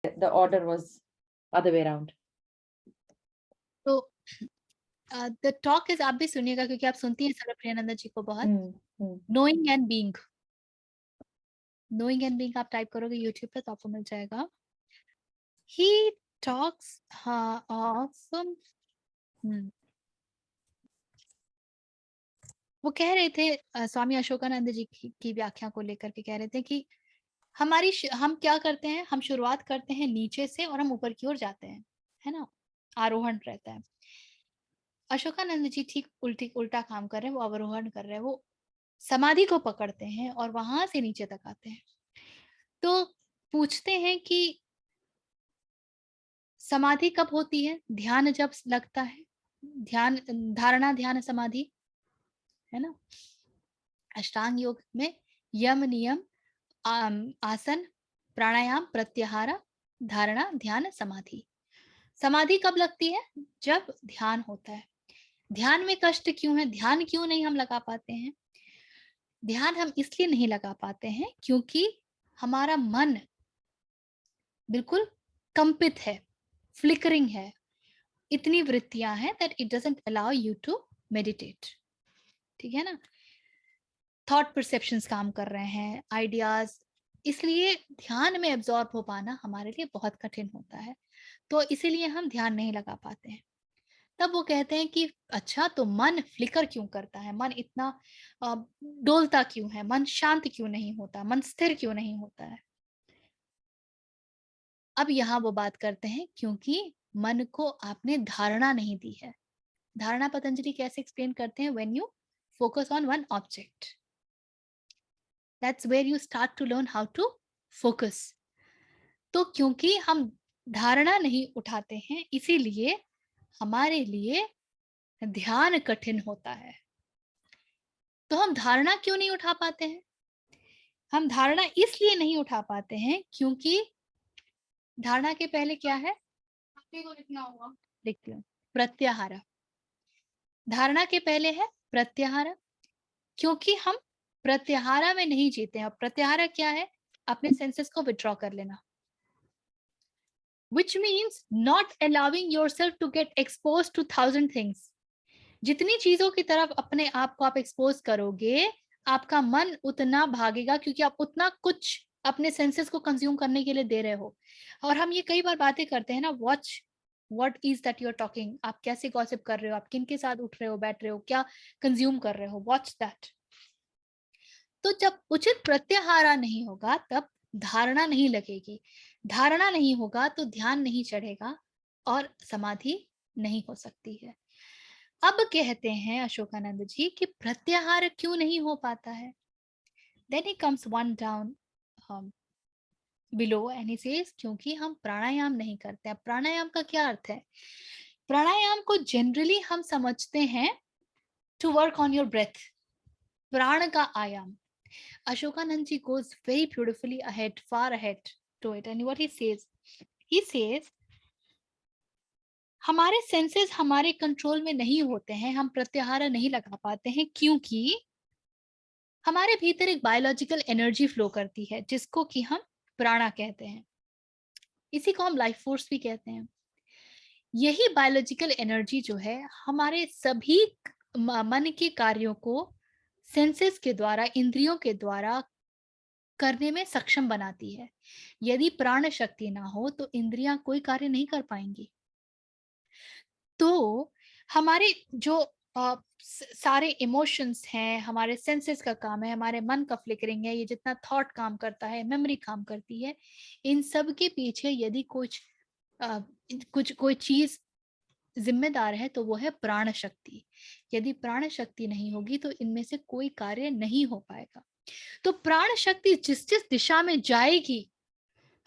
the order was other way around. तो the talk is, आप भी सुनिएगा क्योंकि आप सुनती हैं सर्वप्रियानंद जी को बहुत। Knowing and being, knowing and being आप टाइप करोगे यूट्यूब पे तो आपको मिल जाएगा। ही टॉक्स ऑफ, वो कह रहे थे स्वामी अशोकानंद जी की व्याख्या को लेकर के कह रहे थे कि हम क्या करते हैं, हम शुरुआत करते हैं नीचे से और हम ऊपर की ओर जाते हैं, है ना, आरोहण रहता है। अशोकानंद जी ठीक उल्टा काम कर रहे हैं, वो अवरोहण कर रहे हैं, वो समाधि को पकड़ते हैं और वहां से नीचे तक आते हैं। तो पूछते हैं कि समाधि कब होती है? ध्यान जब लगता है, ध्यान, धारणा ध्यान समाधि, है ना। अष्टांग योग में यम नियम आसन प्राणायाम प्रत्याहार धारणा ध्यान समाधि। समाधि कब लगती है? जब ध्यान होता है। ध्यान में कष्ट क्यों है? ध्यान क्यों नहीं हम लगा पाते हैं? ध्यान हम इसलिए नहीं लगा पाते हैं क्योंकि हमारा मन बिल्कुल कंपित है, फ्लिकरिंग है, इतनी वृत्तियां हैं that it doesn't allow you to meditate. ठीक है ना, थॉट परसेप्शंस काम कर रहे हैं, आइडियाज, इसलिए ध्यान में एब्जॉर्ब हो पाना हमारे लिए बहुत कठिन होता है, तो इसीलिए हम ध्यान नहीं लगा पाते हैं। तब वो कहते हैं कि अच्छा, तो मन फ्लिकर क्यों करता है, मन इतना डोलता क्यों है, मन शांत क्यों नहीं होता, मन स्थिर क्यों नहीं होता है? अब यहाँ वो बात करते हैं क्योंकि मन को आपने धारणा नहीं दी है। धारणा पतंजलि कैसे एक्सप्लेन करते हैं? When you focus on one object, that's where you start to learn how to focus. तो क्योंकि हम धारणा नहीं उठाते हैं, इसीलिए हमारे लिए ध्यान कठिन होता है। तो हम धारणा क्यों नहीं उठा पाते हैं? हम धारणा इसलिए नहीं उठा पाते हैं क्योंकि धारणा के पहले क्या है? लिखना होगा, लिखती हूँ, प्रत्याहार। धारणा के पहले है प्रत्याहार, क्योंकि हम प्रत्याहार में नहीं जीते हैं। प्रत्याहार क्या है? अपने सेंसेस को विड्रॉ कर लेना, which means not allowing yourself to get exposed to 1000 things। जितनी चीजों की तरफ अपने आप को आप एक्सपोज करोगे, आपका मन उतना भागेगा क्योंकि आप उतना कुछ अपने सेंसेस को कंज्यूम करने के लिए दे रहे हो। और हम ये कई बार बातें करते हैं ना, watch what is that you are talking, आप कैसे गॉसिप कर रहे हो, आप किन के साथ उठ रहे हो, बैठ रहे हो, क्या कंज्यूम कर रहे हो, वॉच दैट। तो जब उचित प्रत्याहार नहीं होगा तब धारणा नहीं लगेगी, धारणा नहीं होगा तो ध्यान नहीं चढ़ेगा और समाधि नहीं हो सकती है। अब कहते हैं अशोकानंद जी कि प्रत्याहार क्यों नहीं हो पाता है? Then he comes one down below and he says क्योंकि हम प्राणायाम नहीं करते हैं। प्राणायाम का क्या अर्थ है? प्राणायाम को जनरली हम समझते हैं to work on your breath, प्राण का आयाम। Ashokanand ji goes very beautifully ahead, far ahead to it. And what he says, हमारे सेंसेस हमारे कंट्रोल में नहीं होते हैं, हम प्रत्याहार नहीं लगा पाते हैं क्योंकि हमारे भीतर एक बायोलॉजिकल एनर्जी फ्लो करती है जिसको कि हम प्राणा कहते हैं, इसी को हम लाइफ फोर्स भी कहते हैं। यही बायोलॉजिकल एनर्जी जो है हमारे सभी मन के कार्यों को सेंसेस के द्वारा, इंद्रियों के द्वारा करने में सक्षम बनाती है। यदि प्राण शक्ति ना हो तो इंद्रियां कोई कार्य नहीं कर पाएंगी। तो हमारे जो सारे इमोशंस हैं, हमारे सेंसेस का काम है, हमारे मन का फ्लिकरिंग है, ये जितना थॉट काम करता है, मेमोरी काम करती है, इन सब के पीछे यदि कोई चीज जिम्मेदार है तो वो है प्राण शक्ति। यदि प्राण शक्ति नहीं होगी तो इनमें से कोई कार्य नहीं हो पाएगा। तो प्राण शक्ति जिस जिस दिशा में जाएगी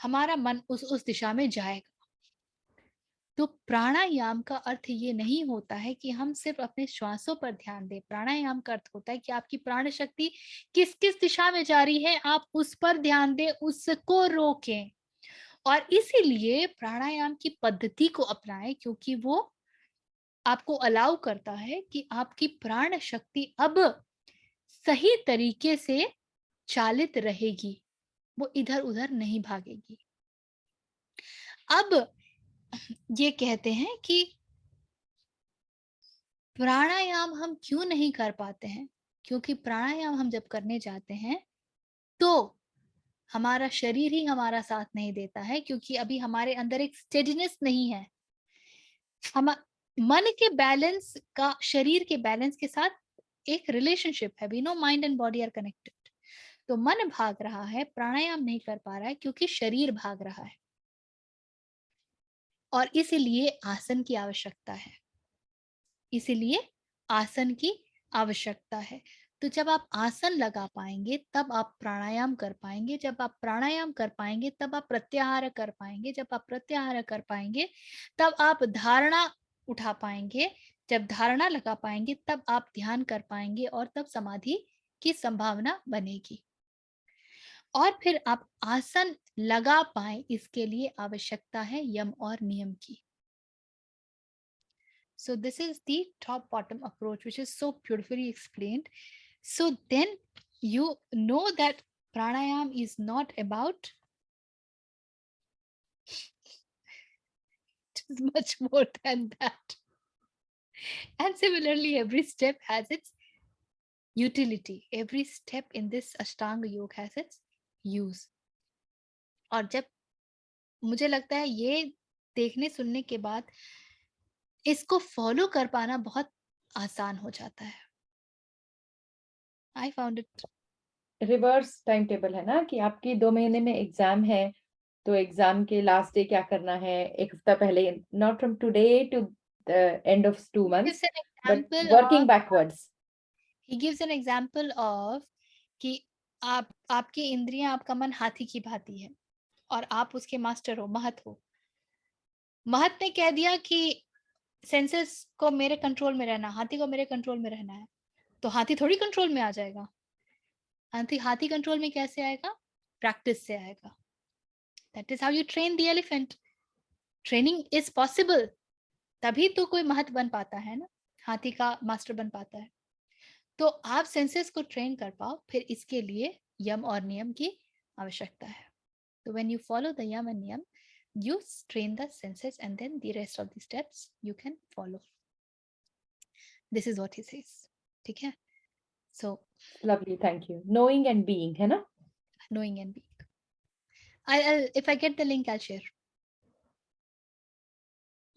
हमारा मन उस दिशा में जाएगा। तो प्राणायाम का अर्थ ये नहीं होता है कि हम सिर्फ अपने श्वासों पर ध्यान दें। प्राणायाम का अर्थ होता है कि आपकी प्राण शक्ति किस किस दिशा में जा रही है आप उस पर ध्यान दें, उसको रोकें। और इसीलिए प्राणायाम की पद्धति को अपनाएं क्योंकि वो आपको अलाउ करता है कि आपकी प्राण शक्ति अब सही तरीके से चालित रहेगी, वो इधर उधर नहीं भागेगी। अब ये कहते हैं कि प्राणायाम हम क्यों नहीं कर पाते हैं? क्योंकि प्राणायाम हम जब करने जाते हैं तो हमारा शरीर ही हमारा साथ नहीं देता है, क्योंकि अभी हमारे अंदर एक स्टेडीनेस नहीं है। हम मन के बैलेंस का शरीर के बैलेंस के साथ एक रिलेशनशिप है। We know mind and body are connected. तो मन भाग रहा है, प्राणायाम नहीं कर पा रहा है क्योंकि शरीर भाग रहा है, और इसीलिए आसन की आवश्यकता है। इसीलिए आसन की आवश्यकता है। तो जब आप आसन लगा पाएंगे तब आप प्राणायाम कर पाएंगे। जब आप प्राणायाम कर पाएंगे तब आप प्रत्याहार कर पाएंगे। जब आप प्रत्याहार कर पाएंगे तब आप धारणा उठा पाएंगे। जब धारणा लगा पाएंगे तब आप ध्यान कर पाएंगे, और तब समाधि की संभावना बनेगी। और फिर आप आसन लगा पाए, इसके लिए आवश्यकता है यम और नियम की। So this is the top bottom approach, which is so beautifully explained. So then you know that pranayam is not about, it is much more than that. And similarly, every step has its utility. Every step in this Ashtanga Yoga has its use. और जब मुझे लगता है ये देखने सुनने के बाद इसको फॉलो कर पाना बहुत आसान हो जाता है। I found it. Reverse time table है ना, कि आपकी 2 महीने में एग्जाम है, तो एग्जाम के लास्ट डे क्या करना है, 1 हफ्ता पहले, not from today to the end of 2 Gives months, an but example working of backwards. he gives an example of कि आपकी इंद्रियां, आपका मन हाथी की भांति है और आप उसके मास्टर हो, महत हो। महत ने कह दिया कि सेंसेस को मेरे कंट्रोल में रहना, हाथी को मेरे कंट्रोल में रहना है, तो हाथी थोड़ी कंट्रोल में आ जाएगा। हाथी हाथी कंट्रोल में कैसे आएगा? प्रैक्टिस से आएगा। That is how you train the elephant. Training is possible, तभी तो कोई महत बन पाता है ना, हाथी का मास्टर बन पाता है। तो आप सेंसेस को ट्रेन कर पाओ, फिर इसके लिए यम और नियम की आवश्यकता है। तो when you follow the yama and niyama, you train the senses, and then the rest of the steps you can follow. This is what he says. ठीक है? So lovely, thank you. Knowing and being है ना? knowing and being. If I get the link, I'll share.